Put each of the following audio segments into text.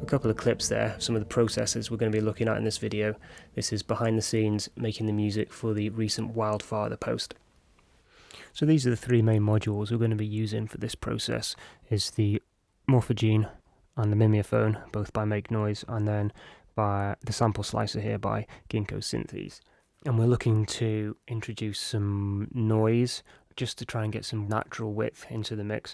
couple of clips there, some of the processes we're going to be looking at in this video. This is behind the scenes making the music for the recent Wildfire post. So these are the three main modules we're going to be using for this process, is the Morphagene and the Mimeophone, both by Make Noise, and then by the sample slicer here by Ginkosynthese. And we're looking to introduce some noise just to try and get some natural width into the mix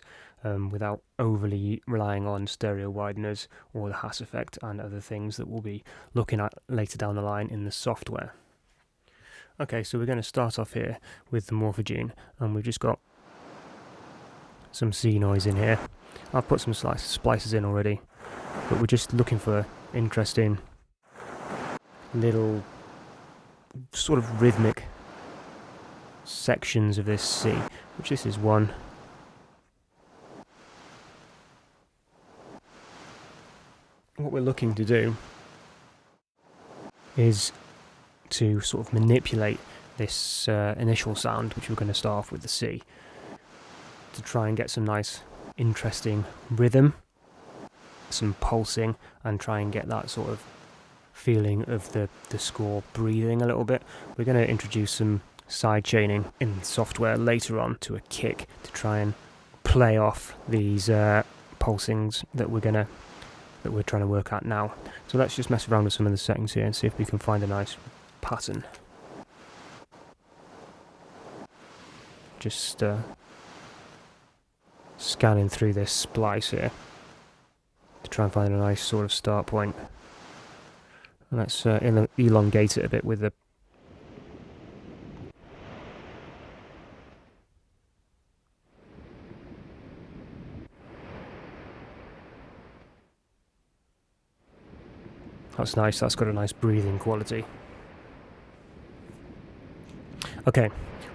without overly relying on stereo wideners or the Hass effect and other things that we'll be looking at later down the line in the software. Okay, so we're going to start off here with the Morphagene, and we've just got some C noise in here. I've put some splices in already, but we're just looking for interesting little sort of rhythmic sections of this C, which this is one. What we're looking to do is to sort of manipulate this initial sound, which we're going to start off with the C, to try and get some nice interesting rhythm, some pulsing, and try and get that sort of feeling of the score breathing a little bit. We're going to introduce some side chaining in software later on to a kick to try and play off these pulsings that we're trying to work at now. So let's just mess around with some of the settings here and see if we can find a nice pattern. Just scanning through this splice here to try and find a nice sort of start point. And let's elongate it a bit with the That's nice, that's got a nice breathing quality. Okay,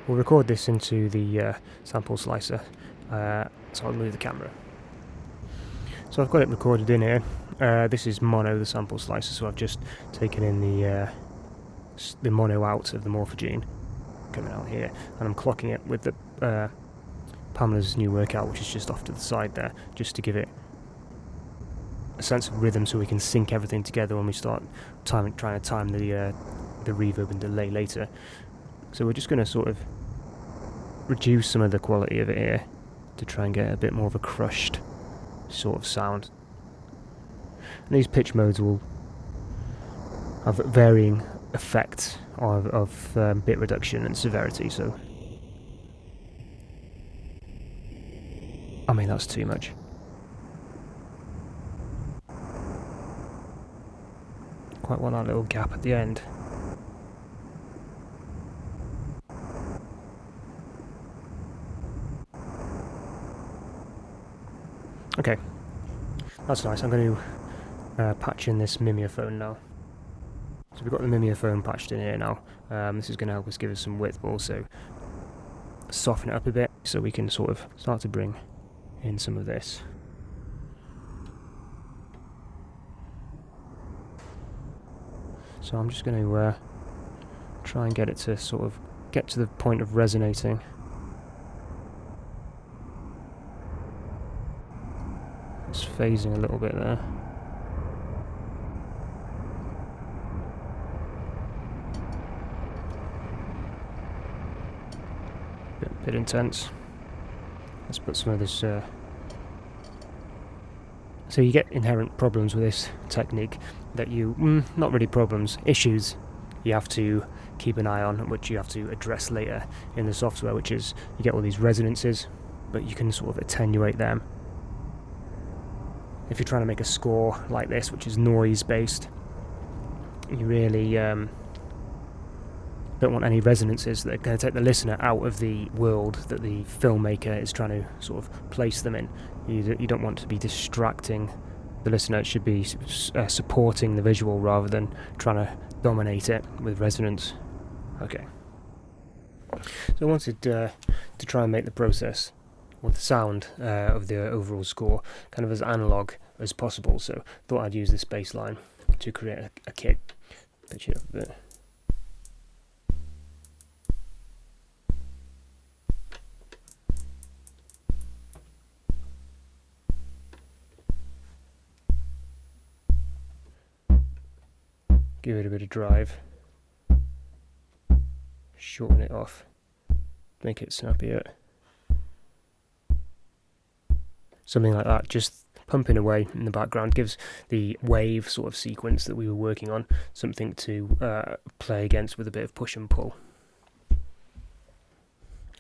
we'll record this into the sample slicer, so I'll move the camera. So I've got it recorded in here. This is mono, the sample slicer, so I've just taken in the mono out of the Morphagene, coming out here, and I'm clocking it with the Pamela's new workout, which is just off to the side there, just to give it a sense of rhythm so we can sync everything together when we start trying to time the reverb and delay later. So we're just going to sort of reduce some of the quality of it here to try and get a bit more of a crushed sort of sound. And these pitch modes will have varying effects of bit reduction and severity, so I mean that's too much. Quite want that little gap at the end. Okay, that's nice. I'm going to patch in this Mimeophone now. So we've got the Mimeophone patched in here now. This is going to help us give us some width, but also soften it up a bit so we can sort of start to bring in some of this. So I'm just going to try and get it to sort of get to the point of resonating. It's phasing a little bit there. Bit intense. Let's put some of this. So you get inherent problems with this technique that you, not really problems, issues you have to keep an eye on, which you have to address later in the software, which is you get all these resonances, but you can sort of attenuate them. If you're trying to make a score like this, which is noise based, you really don't want any resonances that are going to take the listener out of the world that the filmmaker is trying to sort of place them in. You don't want to be distracting the listener. It should be supporting the visual rather than trying to dominate it with resonance. Okay. So I wanted to try and make the process or the sound of the overall score kind of as analog as possible, so thought I'd use this bass line to create a kick. Pitch it up a bit. give it a bit of drive, shorten it off, make it snappier. Something like that, just pumping away in the background, gives the wave sort of sequence that we were working on something to play against with a bit of push and pull.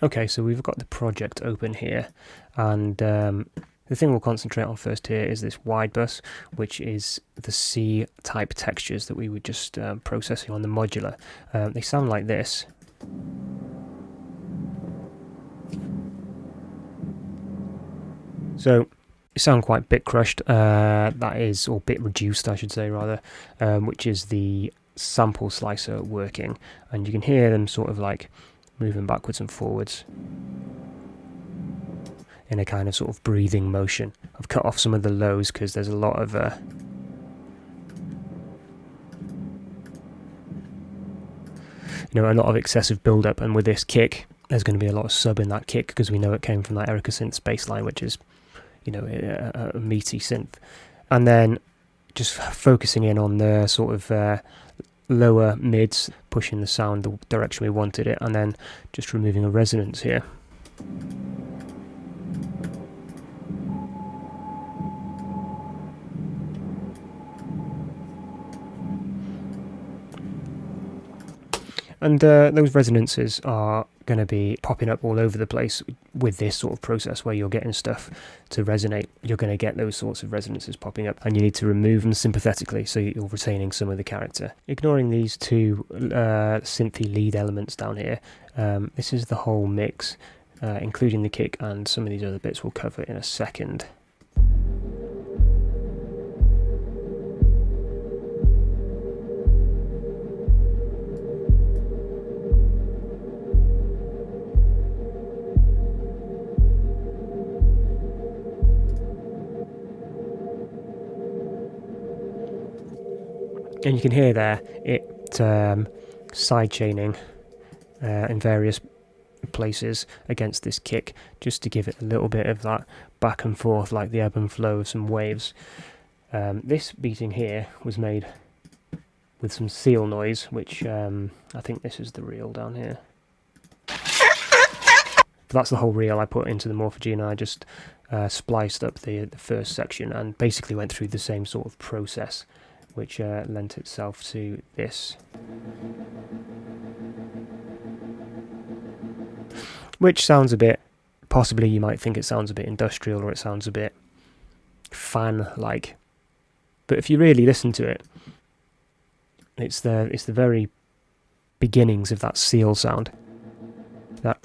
Okay, so we've got the project open here, and the thing we'll concentrate on first here is this wide bus, which is the C type textures that we were just processing on the modular. They sound like this. So they sound quite bit crushed, that is, or bit reduced I should say rather, which is the sample slicer working, and you can hear them sort of like moving backwards and forwards in a kind of sort of breathing motion. I've cut off some of the lows because there's a lot of a lot of excessive build-up, and with this kick there's going to be a lot of sub in that kick because we know it came from that Erica Synth Bassline, which is a meaty synth. And then just focusing in on the sort of lower mids, pushing the sound the direction we wanted it, and then just removing a resonance here. And those resonances are going to be popping up all over the place with this sort of process where you're getting stuff to resonate. You're going to get those sorts of resonances popping up, and you need to remove them sympathetically so you're retaining some of the character. Ignoring these two synthy lead elements down here, this is the whole mix, including the kick and some of these other bits we'll cover in a second. And you can hear there it side chaining in various places against this kick, just to give it a little bit of that back and forth, like the ebb and flow of some waves. This beating here was made with some seal noise, which I think this is the reel down here. But that's the whole reel I put into the Morphagene, and I just spliced up the first section and basically went through the same sort of process, which lent itself to this. Which sounds a bit, possibly you might think it sounds a bit industrial, or it sounds a bit fan-like. But if you really listen to it, it's the very beginnings of that seal sound. That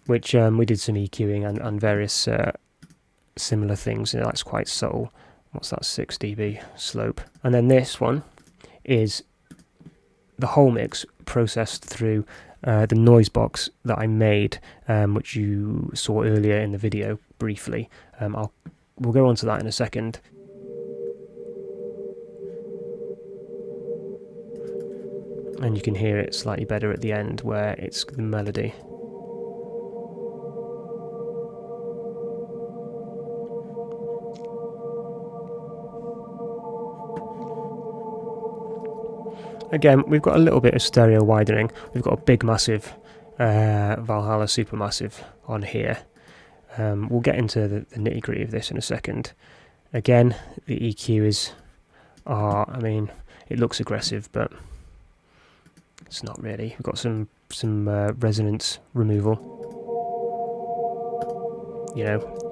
which we did some EQing and various similar things. That's quite subtle. What's that, 6 dB slope? And then this one is the whole mix processed through the noise box that I made, which you saw earlier in the video briefly. We'll go on to that in a second. And you can hear it slightly better at the end where it's the melody. Again, we've got a little bit of stereo widening. We've got a big, massive Valhalla Supermassive on here. We'll get into the nitty-gritty of this in a second. Again, the EQ I mean, it looks aggressive, but it's not really. We've got some resonance removal.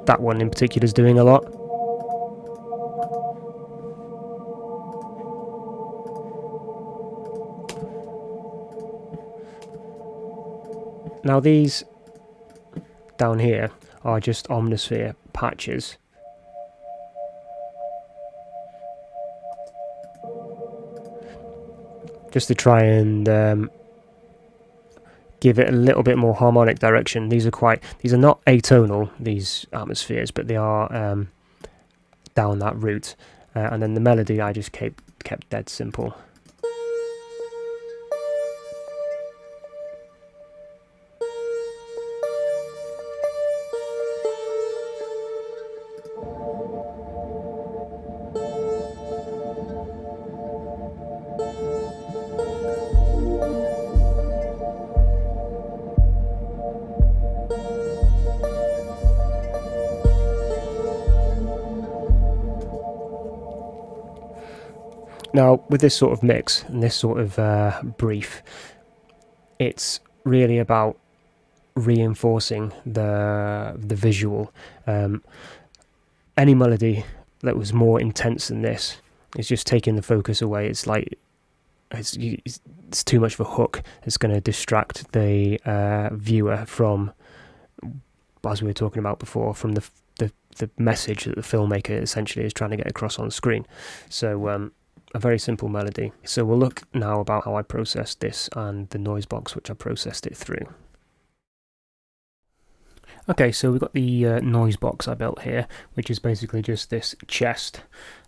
That one in particular is doing a lot. Now these down here are just Omnisphere patches. Just to try and give it a little bit more harmonic direction. These are not atonal, these atmospheres, but they are down that route. And then the melody I just kept dead simple. Now, with this sort of mix and this sort of brief, it's really about reinforcing the visual. Any melody that was more intense than this is just taking the focus away. It's like it's too much of a hook. It's going to distract the viewer from, as we were talking about before, from the message that the filmmaker essentially is trying to get across on the screen. So a very simple melody. So we'll look now about how I processed this and the noise box which I processed it through. Okay, so we've got the noise box I built here, which is basically just this chest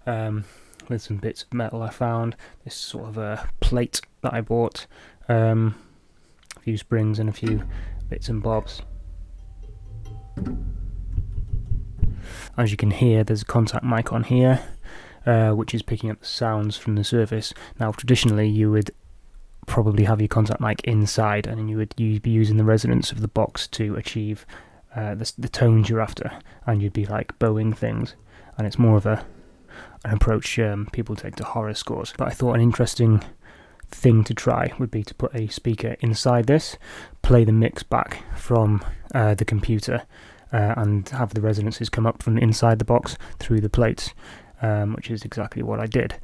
with some bits of metal I found, this sort of a plate that I bought, a few springs and a few bits and bobs. As you can hear, there's a contact mic on here, which is picking up the sounds from the surface. Now, traditionally, you would probably have your contact mic inside, and then you'd be using the resonance of the box to achieve the tones you're after, and you'd be like bowing things, and it's more of an approach people take to horror scores. But I thought an interesting thing to try would be to put a speaker inside this, play the mix back from the computer, and have the resonances come up from inside the box through the plates, which is exactly what I did.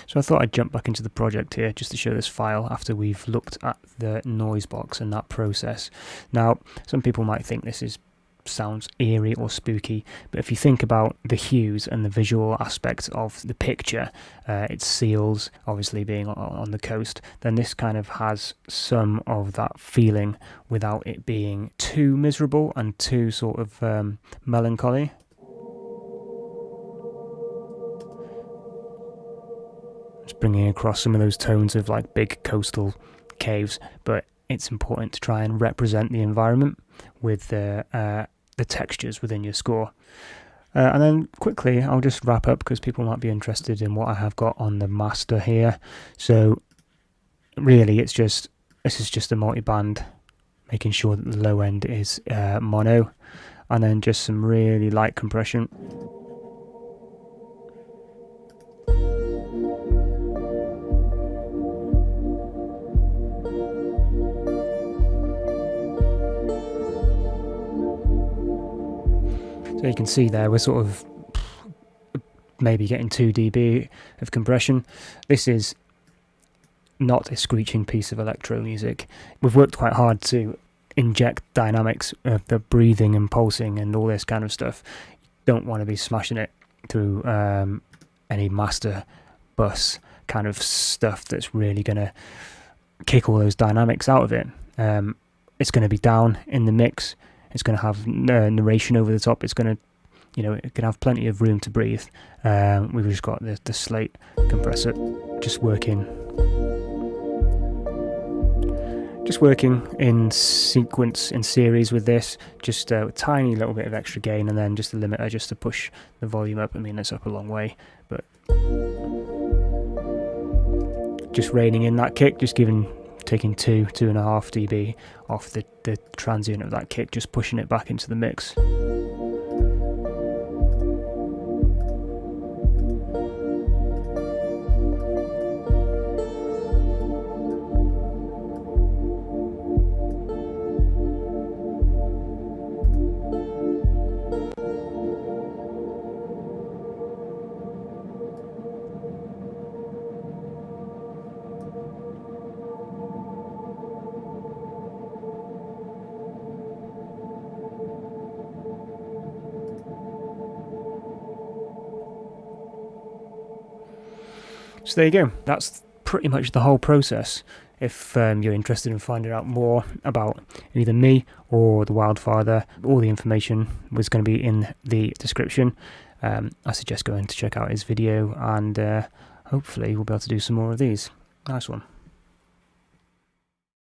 So I thought I'd jump back into the project here just to show this file after we've looked at the noise box and that process. Now, some people might think this sounds eerie or spooky, but if you think about the hues and the visual aspect of the picture, its seals obviously being on the coast, then this kind of has some of that feeling without it being too miserable and too sort of melancholy. Just bringing across some of those tones of like big coastal caves, but it's important to try and represent the environment with the textures within your score. And then quickly, I'll just wrap up because people might be interested in what I have got on the master here. So really, this is just a multi-band, making sure that the low end is mono, and then just some really light compression. So you can see there we're sort of maybe getting 2 dB of compression. This is not a screeching piece of electro music. We've worked quite hard to inject dynamics of the breathing and pulsing and all this kind of stuff. You don't want to be smashing it through any master bus kind of stuff that's really going to kick all those dynamics out of it. It's going to be down in the mix. It's going to have narration over the top. It's going to, it can have plenty of room to breathe. We've just got the slate compressor just working in sequence, in series with this. Just a tiny little bit of extra gain, and then just a limiter just to push the volume up. I mean, it's up a long way, but just reining in that kick, just taking 2.5 dB off the transient of that kick, just pushing it back into the mix. So there you go, that's pretty much the whole process. If you're interested in finding out more about either me or the Wildfather, all the information was going to be in the description. I suggest going to check out his video, and hopefully we'll be able to do some more of these. Nice one.